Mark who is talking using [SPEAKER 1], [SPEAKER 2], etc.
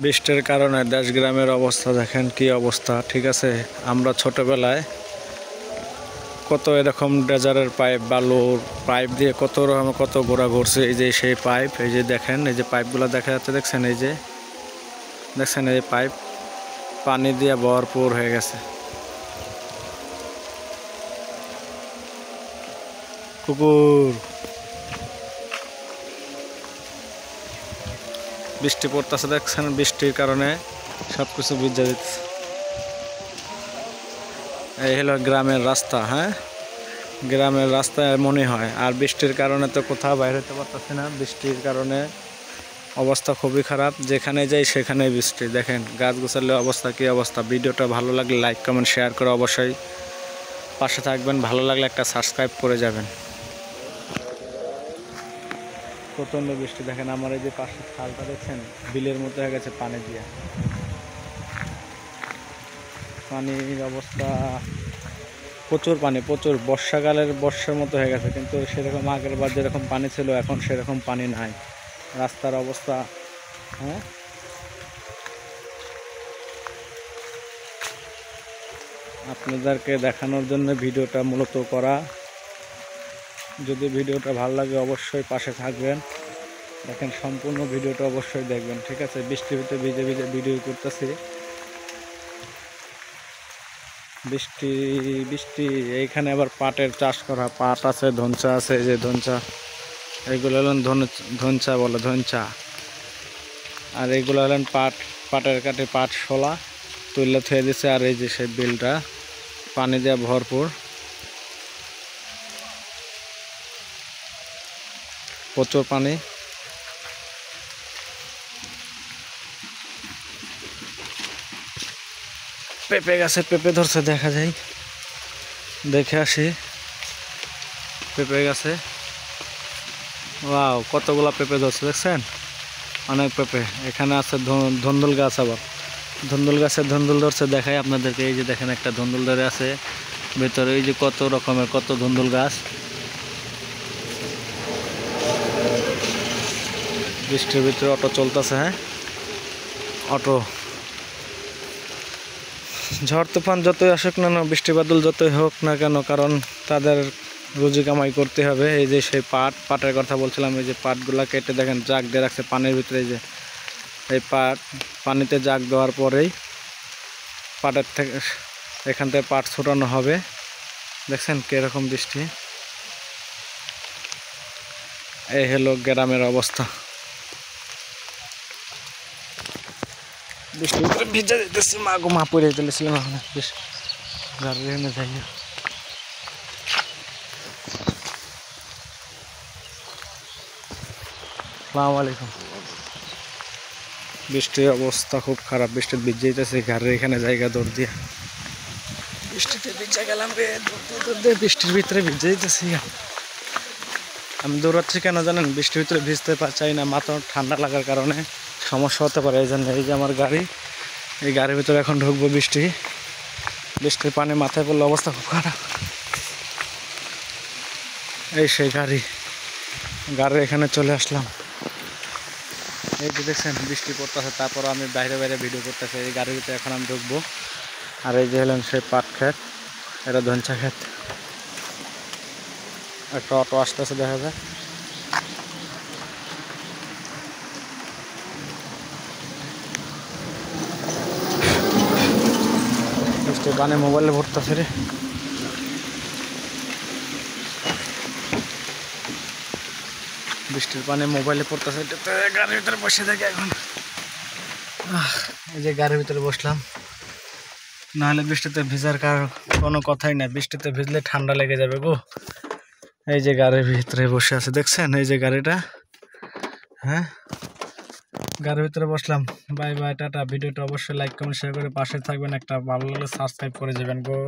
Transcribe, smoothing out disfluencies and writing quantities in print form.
[SPEAKER 1] বৃষ্টির কারণে দেশ গ্রামের অবস্থা দেখেন কি অবস্থা। ঠিক আছে, আমরা ছোটবেলায় কত এরকম ড্রেজারের পাইপ বালুর পাইপ দিয়ে কত রকম কত ঘোরা ঘুরছে। এই যে সেই পাইপ, এই যে দেখেন, এই যে পাইপগুলো দেখা যাচ্ছে, দেখছেন এই যে দেখছেন এই পাইপ পানি দিয়ে ভরপুর হয়ে গেছে। কুকুর, বৃষ্টি পড়তেছে দেখছেন, বৃষ্টির কারণে সবকিছু ভিজে দিচ্ছে। এই হলো গ্রামের রাস্তা। হ্যাঁ, গ্রামের রাস্তায় মনে হয়। আর বৃষ্টির কারণে তো কোথাও বাইরে হতে পারতেছি না। বৃষ্টির কারণে অবস্থা খুবই খারাপ, যেখানে যাই সেখানেই বৃষ্টি। দেখেন গাছ গোছালে অবস্থা কি অবস্থা। ভিডিওটা ভালো লাগলে লাইক কমেন্ট শেয়ার করে অবশ্যই পাশে থাকবেন। ভালো লাগলে একটা সাবস্ক্রাইব করে যাবেন। প্রচণ্ড বৃষ্টি। দেখেন আমার এই যে পাশের খালটা দেখছেন, বিলের মতো হয়ে গেছে পানি দিয়ে। পানির অবস্থা প্রচুর পানি, প্রচুর। বর্ষাকালের বর্ষার মতো হয়ে গেছে, কিন্তু সেরকম আগের বার যেরকম পানি ছিল এখন সেরকম পানি নাই। রাস্তার অবস্থা, হ্যাঁ, আপনাদেরকে দেখানোর জন্য ভিডিওটা মূলত করা। যদি ভিডিওটা ভালো লাগে অবশ্যই পাশে থাকবেন। দেখেন সম্পূর্ণ ভিডিওটা অবশ্যই দেখবেন। ঠিক আছে, বৃষ্টির ভিতরে ভিজে ভিজে ভিডিও করতেছি। বৃষ্টি বৃষ্টি এইখানে আবার পাটের চাষ করা, পাট আছে, ধনচা আছে। এই যে ধনচা, এইগুলো হলেন ধনচা বলে, ধনচা। আর এইগুলো হলেন পাট, পাটের কাঠে পাট শোলা তুলে থুয়ে দিচ্ছে। আর এই যে সেই বিলটা পানি দিয়ে ভরপুর, প্রচুর পানি। পেঁপে গাছে পেঁপে ধরছে, দেখা যায়, দেখে আসি। পেঁপে গাছে ওয়াও, কতগুলা পেঁপে ধরছে দেখছেন, অনেক পেঁপে। এখানে আছে ধন্দুল গাছ, আবার ধন্দুল গাছে ধন্দুল ধরছে, দেখাই আপনাদেরকে। এই যে দেখেন একটা ধন্দুল ধরে আছে ভেতরে। এই যে কত রকমের কত ধন্দুল গাছ। বৃষ্টির ভিতরে অটো চলতেছে। হ্যাঁ, অটো। ঝড় তুফান যতই আসুক না কেন, বৃষ্টি বাদল যতই হোক না কেন, কারণ তাদের রুজি কামাই করতে হবে। এই যে সেই পাটের কথা বলছিলাম, এই যে পাটগুলা কেটে দেখেন জাগ দিয়ে রাখছে পানির ভিতরে। এই যে এই পাট পানিতে জাগ দেওয়ার পরেই পাটের থেকে, এখান থেকে পাট ছোটানো হবে। দেখছেন কিরকম বৃষ্টি। এই হলো গ্রামের অবস্থা। বৃষ্টির ভিতরে ভিজে যেতেছি, মা গো মা, পড়ে চলেছিলাম ওখানে, বেশ গাড়ি এনে যাই। আসসালামু আলাইকুম। বৃষ্টির অবস্থা খুব খারাপ, বৃষ্টির ভিজে যেতেছে, গাড়ির এখানে জায়গা দৌড় দিয়ে বৃষ্টিতে ভিজে গেলাম রে, দৌড় দিয়ে বৃষ্টির ভিতরে ভিজে যেতেছি। আমি দৌড়াচ্ছি কেন জানেন? বৃষ্টির ভিতরে ভিজতে চাই না, মাথা ঠান্ডা লাগার কারণে সমস্যা হতে পারে। এই জন্য এই যে আমার গাড়ি, এই গাড়ির ভিতরে এখন ঢুকবো। বৃষ্টির পানি মাথায় পড়লে অবস্থা খুব খারাপ। এই সেই গাড়ির এখানে চলে আসলাম। এই যে দেখছেন বৃষ্টি পড়তেছে, তারপর আমি বাইরে বাইরে ভিডিও করতেছি। এই গাড়ির ভিতরে এখন আমি ঢুকবো। আর এই যে হলেন সেই পাট ক্ষেত, এটা ধনচা ক্ষেত। একটা অটো আসতেছে, দেখা যায়। বৃষ্টির পানি মোবাইলে ভরতেছে রে। বৃষ্টির পানি মোবাইলে পড়তেছে, গাড়ির ভিতরে বসে থাকে এখন। এই যে গাড়ির ভিতরে বসলাম, নাহলে বৃষ্টিতে ভিজার কোনো কথাই না। বৃষ্টিতে ভিজলে ঠান্ডা লেগে যাবে গো। এই যে গাড়ির ভিতরে বসে আছে, দেখছেন এই যে গাড়িটা। হ্যাঁ, গাড়ির ভিতরে বসলাম। Bye bye, tata. ভিডিওটা অবশ্যই লাইক কমেন্ট শেয়ার করে পাশে থাকবেন। একটা ভালো লাগলে সাবস্ক্রাইব করে যাবেন গো।